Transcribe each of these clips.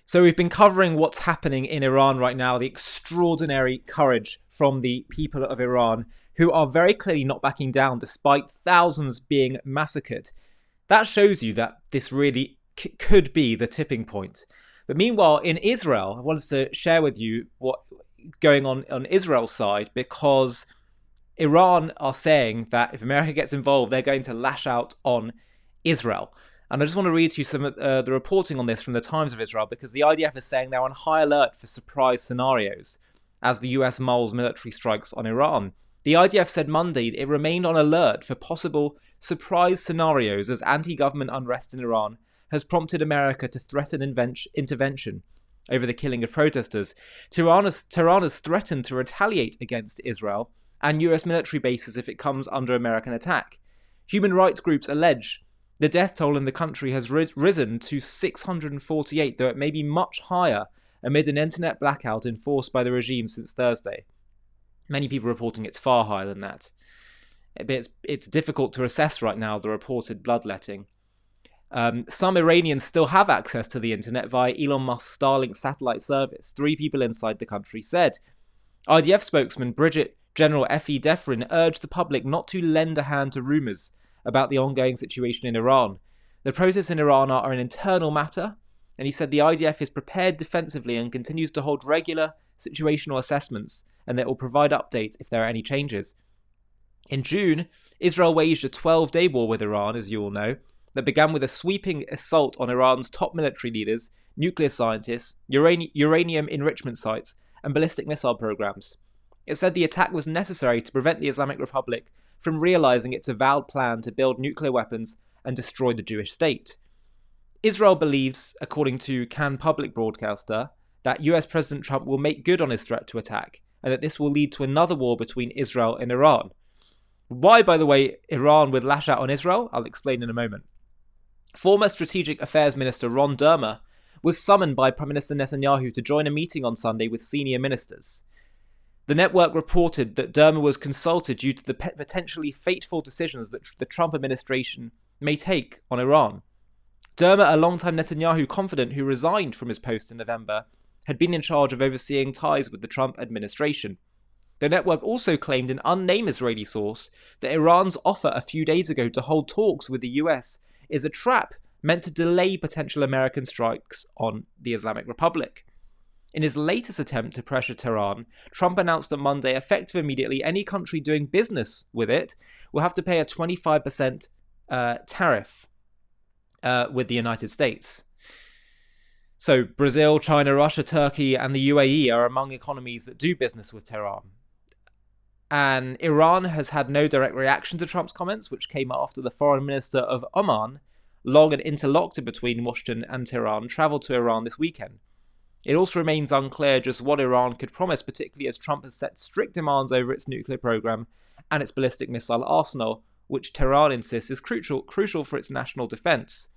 So we've been covering what's happening in Iran right now, the extraordinary courage from the people of Iran, who are very clearly not backing down despite thousands being massacred. That shows you that this really could be the tipping point. But meanwhile, in Israel, I wanted to share with you what's going on Israel's side, because Iran are saying that if America gets involved, they're going to lash out on Israel. And I just want to read to you some of the reporting on this from the Times of Israel, because the IDF is saying they're on high alert for surprise scenarios as the US mulls military strikes on Iran. The IDF said Monday it remained on alert for possible surprise scenarios as anti-government unrest in Iran has prompted America to threaten intervention over the killing of protesters. Tehran has threatened to retaliate against Israel and US military bases if it comes under American attack. Human rights groups allege the death toll in the country has risen to 648, though it may be much higher amid an internet blackout enforced by the regime since Thursday. Many people reporting it's far higher than that. It's difficult to assess right now the reported bloodletting. Some Iranians still have access to the internet via Elon Musk's Starlink satellite service. 3 people inside the country said. IDF spokesman Bridget General Effie Defrin urged the public not to lend a hand to rumours about the ongoing situation in Iran. The protests in Iran are an internal matter, and he said the IDF is prepared defensively and continues to hold regular situational assessments, and that it will provide updates if there are any changes. In June, Israel waged a 12-day war with Iran, as you all know, that began with a sweeping assault on Iran's top military leaders, nuclear scientists, uranium enrichment sites, and ballistic missile programs. It said the attack was necessary to prevent the Islamic Republic from realizing its avowed plan to build nuclear weapons and destroy the Jewish state. Israel believes, according to Cannes public broadcaster, that US President Trump will make good on his threat to attack, and that this will lead to another war between Israel and Iran. Why, by the way, Iran would lash out on Israel, I'll explain in a moment. Former Strategic Affairs Minister Ron Dermer was summoned by Prime Minister Netanyahu to join a meeting on Sunday with senior ministers. The network reported that Dermer was consulted due to the potentially fateful decisions that the Trump administration may take on Iran. Dermer, a longtime Netanyahu confidant who resigned from his post in November, had been in charge of overseeing ties with the Trump administration. The network also claimed an unnamed Israeli source that Iran's offer a few days ago to hold talks with the US is a trap meant to delay potential American strikes on the Islamic Republic. In his latest attempt to pressure Tehran, Trump announced on Monday, effective immediately, any country doing business with it will have to pay a 25% tariff with the United States. So Brazil, China, Russia, Turkey, and the UAE are among economies that do business with Tehran. And Iran has had no direct reaction to Trump's comments, which came after the foreign minister of Oman, long an interlocutor between Washington and Tehran, travelled to Iran this weekend. It also remains unclear just what Iran could promise, particularly as Trump has set strict demands over its nuclear program and its ballistic missile arsenal, which Tehran insists is crucial for its national defense.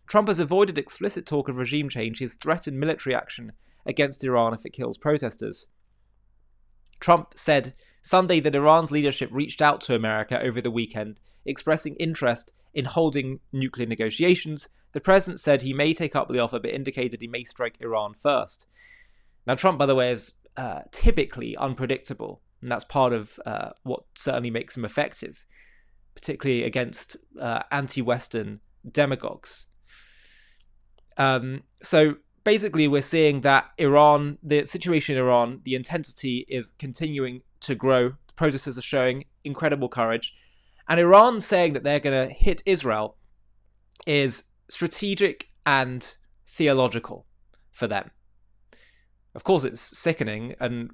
Trump has avoided explicit talk of regime change. He has threatened military action against Iran if it kills protesters. Trump said Sunday that Iran's leadership reached out to America over the weekend, expressing interest in holding nuclear negotiations. The president said he may take up the offer, but indicated he may strike Iran first. Now, Trump, by the way, is typically unpredictable, and that's part of what certainly makes him effective, particularly against anti-Western demagogues. So basically, we're seeing that Iran, the situation in Iran, the intensity is continuing to grow. The protesters are showing incredible courage. And Iran saying that they're going to hit Israel is strategic and theological for them. Of course, it's sickening and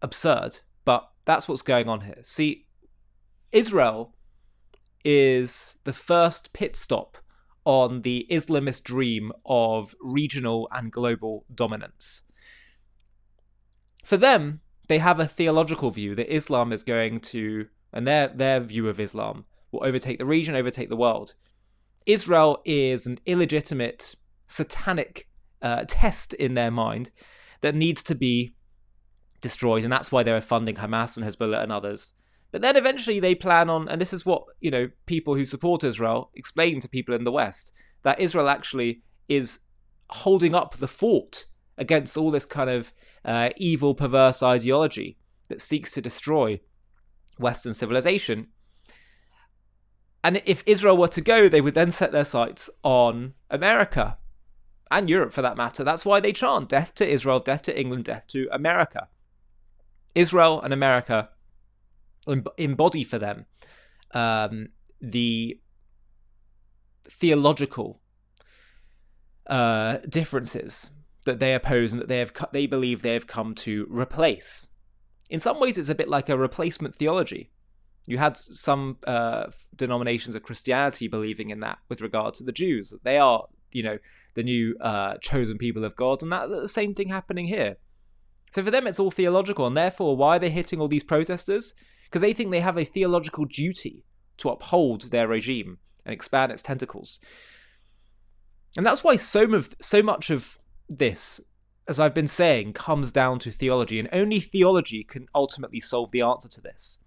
absurd, but that's what's going on here. See, Israel is the first pit stop on the Islamist dream of regional and global dominance. For them, they have a theological view that Islam is going to, and their view of Islam will overtake the region, overtake the world. Israel is an illegitimate, satanic test in their mind that needs to be destroyed, and that's why they were funding Hamas and Hezbollah and others. But then eventually they plan on, and this is what, people who support Israel explain to people in the West, that Israel actually is holding up the fort against all this kind of evil, perverse ideology that seeks to destroy Western civilization. And if Israel were to go, they would then set their sights on America and Europe for that matter. That's why they chant death to Israel, death to England, death to America. Israel and America embody for them the theological differences that they oppose and that they believe they have come to replace. In some ways, it's a bit like a replacement theology. You had some denominations of Christianity believing in that with regard to the Jews. They are, the new chosen people of God, and that's the same thing happening here. So for them, it's all theological, and therefore, why are they hitting all these protesters? Because they think they have a theological duty to uphold their regime and expand its tentacles. And that's why so much of this, as I've been saying, comes down to theology, and only theology can ultimately solve the answer to this.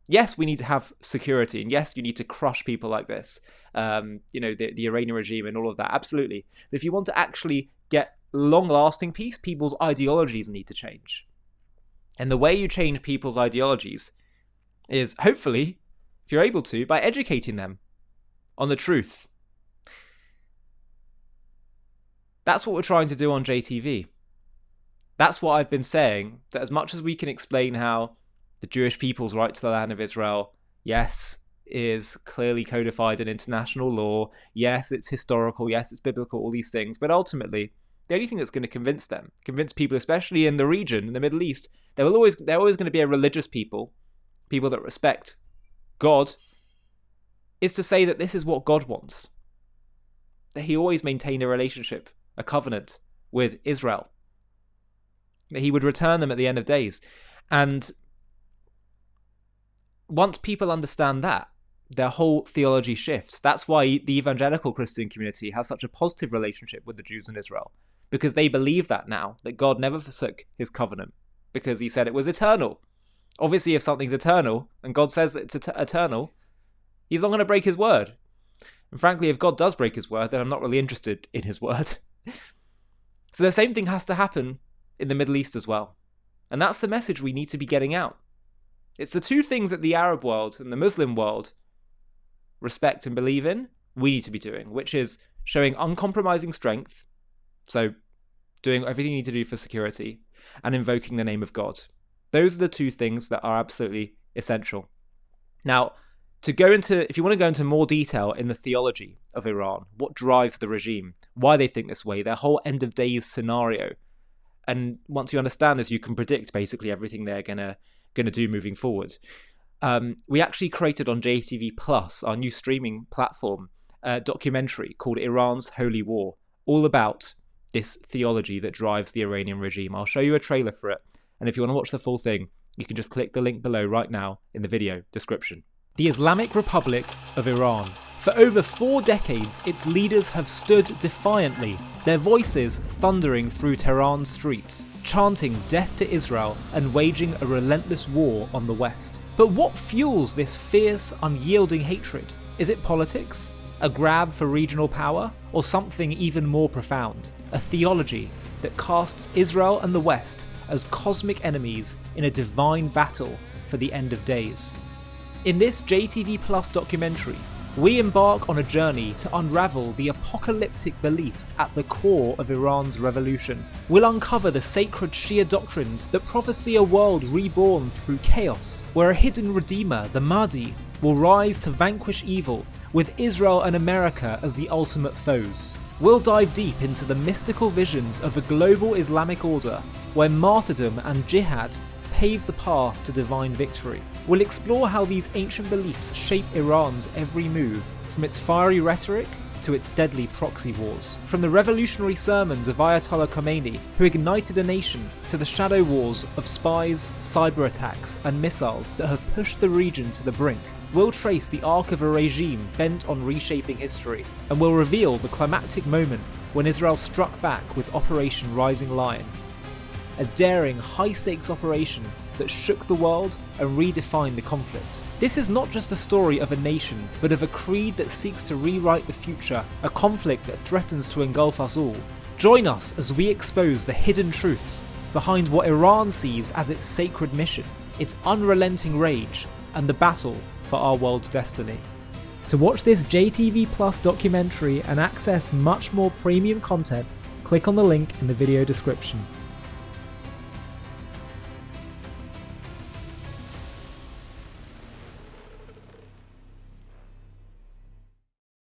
Yes, we need to have security, and yes, you need to crush people like this, the Iranian regime and all of that, absolutely. But if you want to actually get long-lasting peace, people's ideologies need to change. And the way you change people's ideologies is, hopefully, if you're able to, by educating them on the truth. That's what we're trying to do on JTV. That's what I've been saying, that as much as we can explain how the Jewish people's right to the land of Israel, yes, is clearly codified in international law, yes, it's historical, yes, it's biblical, all these things, but ultimately, the only thing that's going to convince people, especially in the region, in the Middle East, they're always going to be a religious people that respect God, is to say that this is what God wants. That he always maintained a relationship, a covenant with Israel. That he would return them at the end of days. And once people understand that, their whole theology shifts. That's why the evangelical Christian community has such a positive relationship with the Jews in Israel. Because they believe that now, that God never forsook his covenant. Because he said it was eternal. Obviously, if something's eternal, and God says it's eternal, he's not going to break his word. And frankly, if God does break his word, then I'm not really interested in his word. So the same thing has to happen in the Middle East as well. And that's the message we need to be getting out. It's the two things that the Arab world and the Muslim world respect and believe in, we need to be doing, which is showing uncompromising strength, so doing everything you need to do for security, and invoking the name of God. Those are the two things that are absolutely essential. Now, if you want to go into more detail in the theology of Iran, what drives the regime, why they think this way, their whole end of days scenario, and once you understand this, you can predict basically everything they're gonna do moving forward. We actually created on JTV Plus, our new streaming platform, a documentary called Iran's Holy War, all about this theology that drives the Iranian regime. I'll show you a trailer for it, and if you want to watch the full thing, you can just click the link below right now in the video description. The Islamic Republic of Iran. For over 4 decades, its leaders have stood defiantly, their voices thundering through Tehran's streets, chanting death to Israel and waging a relentless war on the West. But what fuels this fierce, unyielding hatred? Is it politics? A grab for regional power? Or something even more profound? A theology that casts Israel and the West as cosmic enemies in a divine battle for the end of days. In this JTV Plus documentary, we embark on a journey to unravel the apocalyptic beliefs at the core of Iran's revolution. We'll uncover the sacred Shia doctrines that prophesy a world reborn through chaos, where a hidden redeemer, the Mahdi, will rise to vanquish evil, with Israel and America as the ultimate foes. We'll dive deep into the mystical visions of a global Islamic order, where martyrdom and jihad pave the path to divine victory. We'll explore how these ancient beliefs shape Iran's every move, from its fiery rhetoric to its deadly proxy wars. From the revolutionary sermons of Ayatollah Khomeini, who ignited a nation, to the shadow wars of spies, cyber attacks, and missiles that have pushed the region to the brink. We'll trace the arc of a regime bent on reshaping history, and we'll reveal the climactic moment when Israel struck back with Operation Rising Lion. a daring, high-stakes operation that shook the world and redefined the conflict. This is not just a story of a nation, but of a creed that seeks to rewrite the future, a conflict that threatens to engulf us all. Join us as we expose the hidden truths behind what Iran sees as its sacred mission, its unrelenting rage, and the battle for our world's destiny. To watch this JTV Plus documentary and access much more premium content, click on the link in the video description.